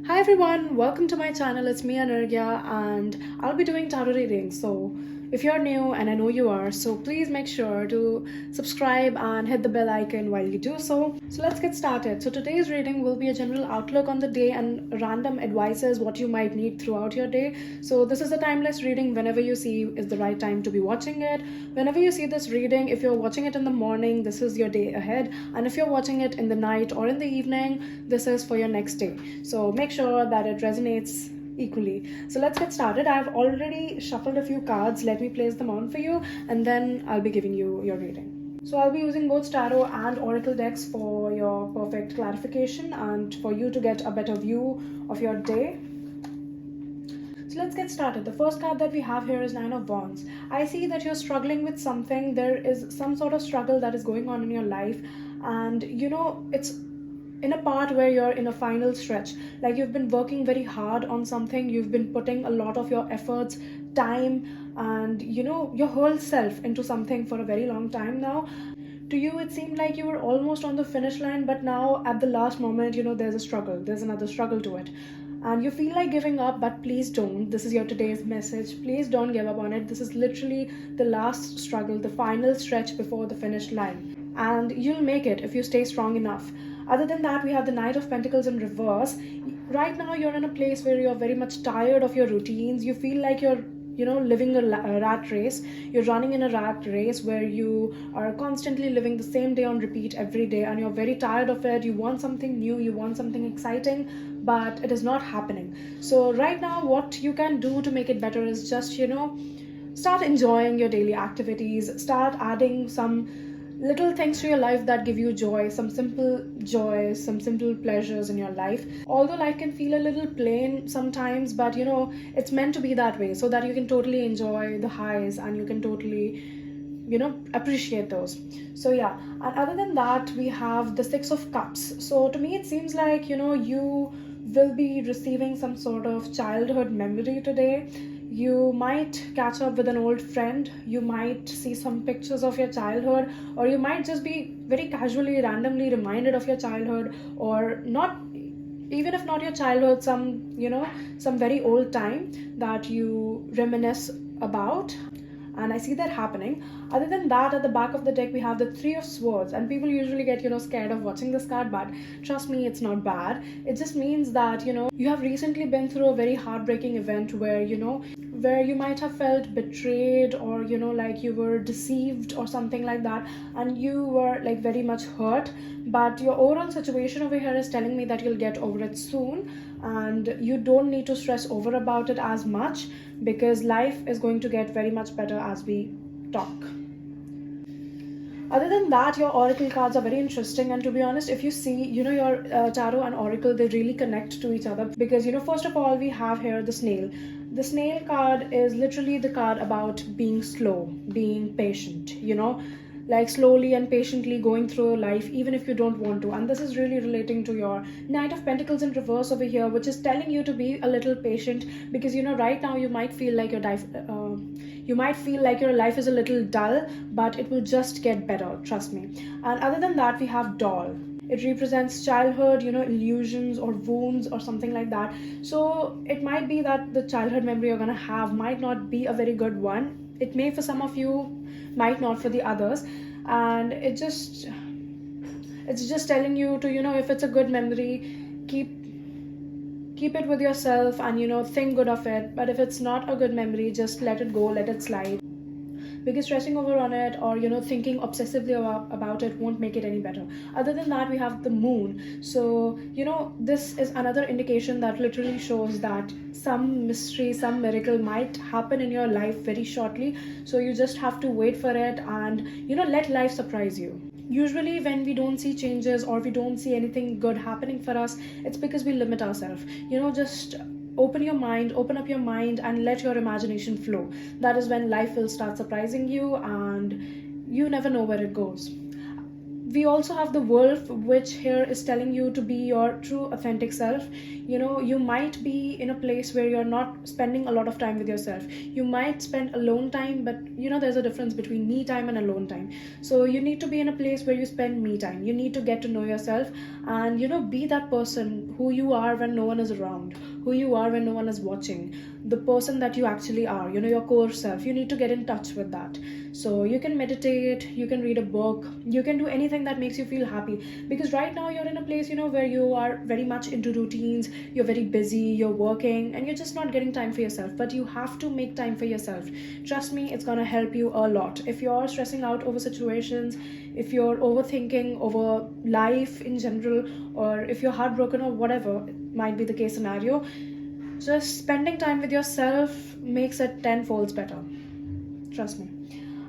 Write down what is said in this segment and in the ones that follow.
Hi everyone, welcome to my channel. It's me Anurgya and I'll be doing tarot readings. So if you're new, and I know you are, so please make sure to subscribe and hit the bell icon while you do so. So let's get started. So today's reading will be a general outlook on the day and random advices what you might need throughout your day. So this is a timeless reading. Whenever you see is the right time to be watching it. Whenever you see this reading, if you're watching it in the morning, this is your day ahead, and if you're watching it in the night or in the evening, this is for your next day. So make sure that it resonates equally. So let's get started. I've already shuffled a few cards. Let me place them on for you, and then I'll be giving you your reading. So I'll be using both tarot and oracle decks for your perfect clarification and for you to get a better view of your day. So let's get started. The first card that we have here is Nine of Wands. I see that you're struggling with something. There is some sort of struggle that is going on in your life, and it's in a part where you're in a final stretch, like you've been working very hard on something, you've been putting a lot of your efforts, time, and your whole self into something for a very long time now. To you it seemed like you were almost on the finish line, but now at the last moment, there's a struggle, there's another struggle to it, and you feel like giving up, but please don't. This is your today's message. Please don't give up on it. This is literally the last struggle, the final stretch before the finish line, and you'll make it if you stay strong enough. Other than that, we have the Knight of Pentacles in reverse. Right now you're in a place where you're very much tired of your routines. You feel like you're living a rat race. You're running in a rat race where you are constantly living the same day on repeat every day, and you're very tired of it. You want something new, you want something exciting, but it is not happening. So right now what you can do to make it better is just start enjoying your daily activities, start adding some little things to your life that give you joy, some simple joys, some simple pleasures in your life. Although life can feel a little plain sometimes, but it's meant to be that way so that you can totally enjoy the highs and you can totally appreciate those. So yeah, and other than that, we have the Six of Cups. So to me it seems like you will be receiving some sort of childhood memory today. You might catch up with an old friend, you might see some pictures of your childhood, or you might just be very casually randomly reminded of your childhood, or not, even if not your childhood, some very old time that you reminisce about, and I see that happening. Other than that, at the back of the deck we have the Three of Swords, and people usually get scared of watching this card, but trust me, it's not bad. It just means that you have recently been through a very heartbreaking event where where you might have felt betrayed, or like you were deceived or something like that, and you were like very much hurt. But your overall situation over here is telling me that you'll get over it soon, and you don't need to stress over about it as much, because life is going to get very much better as we talk. Other than that, your oracle cards are very interesting, and to be honest, if you see your tarot and oracle, they really connect to each other, because first of all we have here the snail. The snail card is literally the card about being slow, being patient, like slowly and patiently going through life even if you don't want to. And this is really relating to your Knight of Pentacles in reverse over here, which is telling you to be a little patient, because right now you might feel like your life is a little dull, but it will just get better, trust me. And other than that, we have doll. It represents childhood, illusions or wounds or something like that. So it might be that the childhood memory you're going to have might not be a very good one. It may for some of you, might not for the others. And it's just telling you to if it's a good memory, keep it with yourself and think good of it. But if it's not a good memory, just let it go, let it slide, because stressing over on it or thinking obsessively about it won't make it any better. Other than that, we have the moon. So this is another indication that literally shows that some mystery, some miracle might happen in your life very shortly. So you just have to wait for it and let life surprise you. Usually when we don't see changes or we don't see anything good happening for us, it's because we limit ourselves. Just open up your mind and let your imagination flow. That is when life will start surprising you, and you never know where it goes. we also have the wolf, which here is telling you to be your true authentic self. You might be in a place where you're not spending a lot of time with yourself. You might spend alone time, but there's a difference between me time and alone time. So you need to be in a place where you spend me time. You need to get to know yourself, and be that person who you are when no one is around, who you are when no one is watching, the person that you actually are, your core self. You need to get in touch with that. So you can meditate, you can read a book, you can do anything that makes you feel happy, because right now you're in a place where you are very much into routines. You're very busy, you're working, and you're just not getting time for yourself. But you have to make time for yourself. Trust me, it's going to help you a lot. If you're stressing out over situations, if you're overthinking over life in general, or if you're heartbroken or whatever might be the case scenario, just spending time with yourself makes it tenfolds better. Trust me.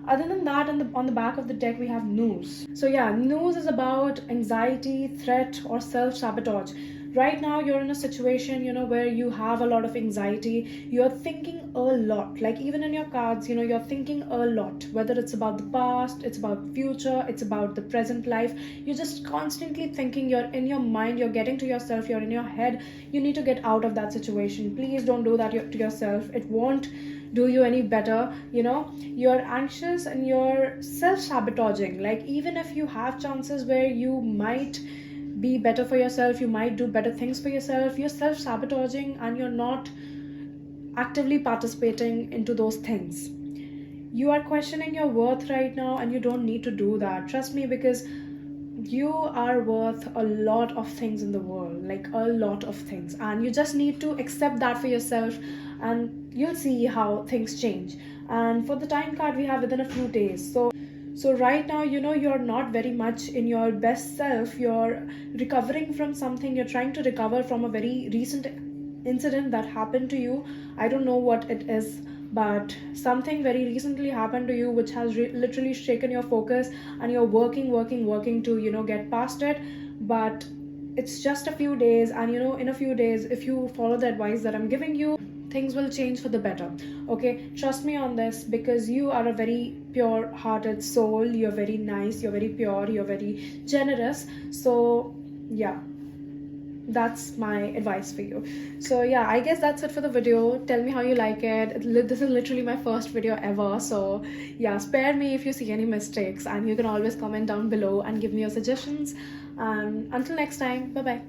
Other than that, on the back of the deck, we have news. So yeah, news is about anxiety, threat, or self-sabotage. Right now, you're in a situation, where you have a lot of anxiety. You're thinking a lot. Like even in your cards, you're thinking a lot. Whether it's about the past, it's about future, it's about the present life. You're just constantly thinking. You're in your mind. You're getting to yourself. You're in your head. You need to get out of that situation. Please don't do that to yourself. It won't do you any better. You're anxious and you're self-sabotaging. Like even if you have chances where you might be better for yourself, you might do better things for yourself, you're self-sabotaging and you're not actively participating into those things. You are questioning your worth right now, and you don't need to do that. Trust me, because you are worth a lot of things in the world, like a lot of things, and you just need to accept that for yourself, and you'll see how things change. And for the time card, we have within a few days. So right now, you're not very much in your best self. You're recovering from something. You're trying to recover from a very recent incident that happened to you. I don't know what it is, but something very recently happened to you which has literally shaken your focus, and you're working to get past it. But it's just a few days, and in a few days, if you follow the advice that I'm giving you, things will change for the better. Okay, trust me on this, because you are a very pure hearted soul. You're very nice, you're very pure, you're very generous. So yeah, that's my advice for you. So yeah, I guess that's it for the video. Tell me how you like it. This is literally my first video ever, so yeah, spare me if you see any mistakes, and you can always comment down below and give me your suggestions. And until next time, bye bye.